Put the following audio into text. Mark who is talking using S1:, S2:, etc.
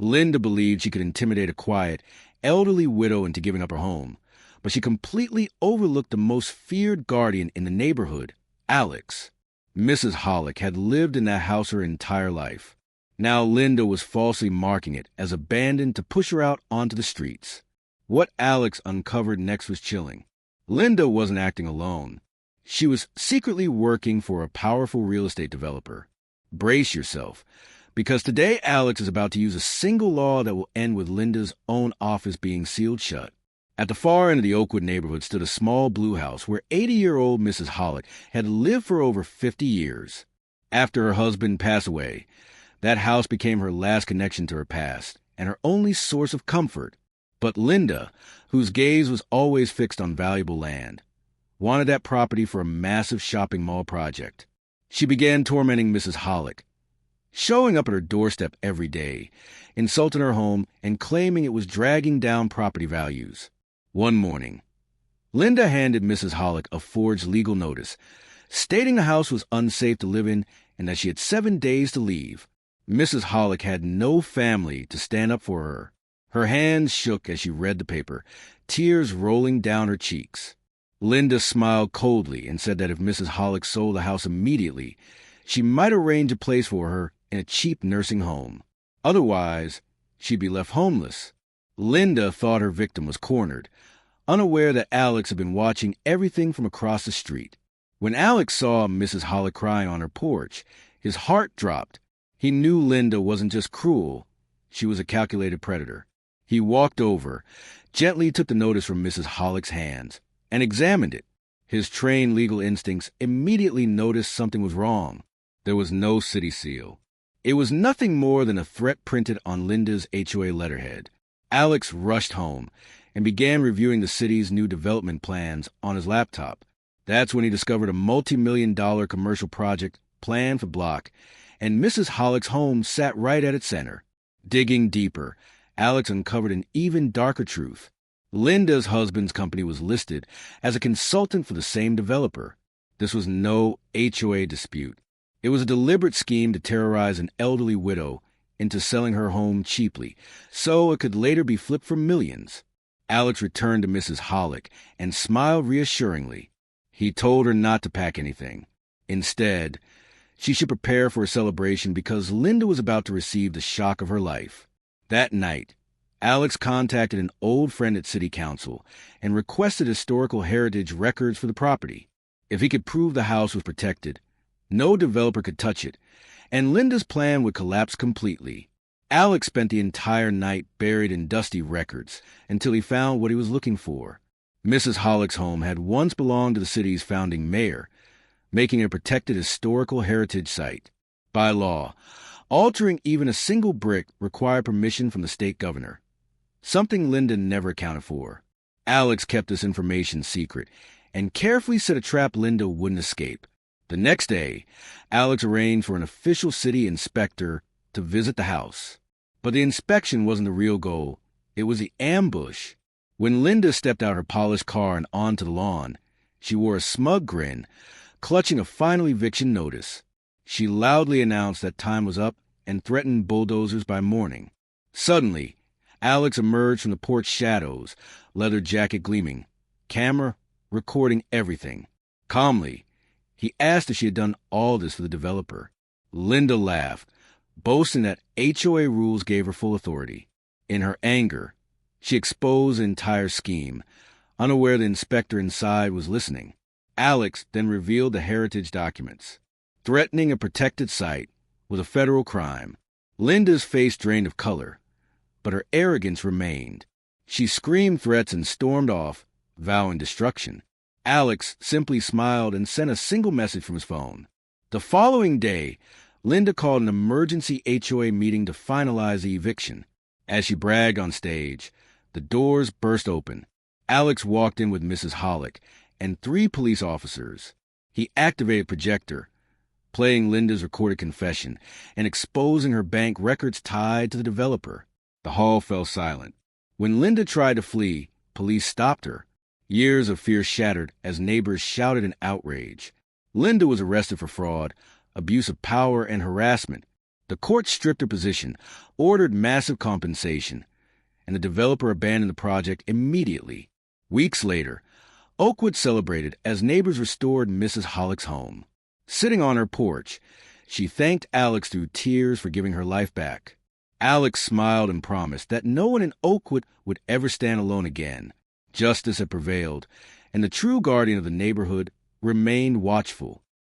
S1: Linda believed she could intimidate a quiet, elderly widow into giving up her home, but she completely overlooked the most feared guardian in the neighborhood, Alex. Mrs. Hollick had lived in that house her entire life. Now Linda was falsely marking it as abandoned to push her out onto the streets. What Alex uncovered next was chilling. Linda wasn't acting alone. She was secretly working for a powerful real estate developer. Brace yourself, because today Alex is about to use a single law that will end with Linda's own office being sealed shut. At the far end of the Oakwood neighborhood stood a small blue house where 80-year-old Mrs. Hollick had lived for over 50 years. After her husband passed away, that house became her last connection to her past and her only source of comfort. But Linda, whose gaze was always fixed on valuable land, wanted that property for a massive shopping mall project. She began tormenting Mrs. Hollick, showing up at her doorstep every day, insulting her home, and claiming it was dragging down property values. One morning, Linda handed Mrs. Hollick a forged legal notice, stating the house was unsafe to live in and that she had 7 days to leave. Mrs. Hollick had no family to stand up for her. Her hands shook as she read the paper, tears rolling down her cheeks. Linda smiled coldly and said that if Mrs. Hollick sold the house immediately, she might arrange a place for her in a cheap nursing home. Otherwise, she'd be left homeless. Linda thought her victim was cornered, unaware that Alex had been watching everything from across the street. When Alex saw Mrs. Hollick crying on her porch, his heart dropped. He knew Linda wasn't just cruel, she was a calculated predator. He walked over, gently took the notice from Mrs. Hollick's hands, and examined it. His trained legal instincts immediately noticed something was wrong. There was no city seal. It was nothing more than a threat printed on Linda's HOA letterhead. Alex rushed home and began reviewing the city's new development plans on his laptop. That's when he discovered a multi-million-dollar commercial project planned for block, and Mrs. Hollick's home sat right at its center. Digging deeper, Alex uncovered an even darker truth. Linda's husband's company was listed as a consultant for the same developer. This was no HOA dispute. It was a deliberate scheme to terrorize an elderly widow into selling her home cheaply, so it could later be flipped for millions. Alex returned to Mrs. Hollick and smiled reassuringly. He told her not to pack anything. Instead, she should prepare for a celebration because Linda was about to receive the shock of her life. That night, Alex contacted an old friend at City Council and requested historical heritage records for the property. If he could prove the house was protected, no developer could touch it, and Linda's plan would collapse completely. Alex spent the entire night buried in dusty records until he found what he was looking for. Mrs. Hollick's home had once belonged to the city's founding mayor, making it a protected historical heritage site. By law, altering even a single brick required permission from the state governor, something Linda never accounted for. Alex kept this information secret and carefully set a trap Linda wouldn't escape. The next day, Alex arranged for an official city inspector to visit the house. But the inspection wasn't the real goal. It was the ambush. When Linda stepped out her polished car and onto the lawn, she wore a smug grin, clutching a final eviction notice. She loudly announced that time was up and threatened bulldozers by morning. Suddenly, Alex emerged from the porch shadows, leather jacket gleaming, camera recording everything. Calmly, he asked if she had done all this for the developer. Linda laughed, boasting that HOA rules gave her full authority. In her anger, she exposed the entire scheme, unaware the inspector inside was listening. Alex then revealed the heritage documents. Threatening a protected site was a federal crime. Linda's face drained of color, but her arrogance remained. She screamed threats and stormed off, vowing destruction. Alex simply smiled and sent a single message from his phone. The following day, Linda called an emergency HOA meeting to finalize the eviction. As she bragged on stage, the doors burst open. Alex walked in with Mrs. Hollick and 3 police officers. He activated a projector, playing Linda's recorded confession and exposing her bank records tied to the developer. The hall fell silent. When Linda tried to flee, police stopped her. Years of fear shattered as neighbors shouted in outrage. Linda was arrested for fraud, abuse of power, and harassment. The court stripped her position, ordered massive compensation, and the developer abandoned the project immediately. Weeks later, Oakwood celebrated as neighbors restored Mrs. Hollick's home. Sitting on her porch, she thanked Alex through tears for giving her life back. Alex smiled and promised that no one in Oakwood would ever stand alone again. Justice had prevailed, and the true guardian of the neighborhood remained watchful.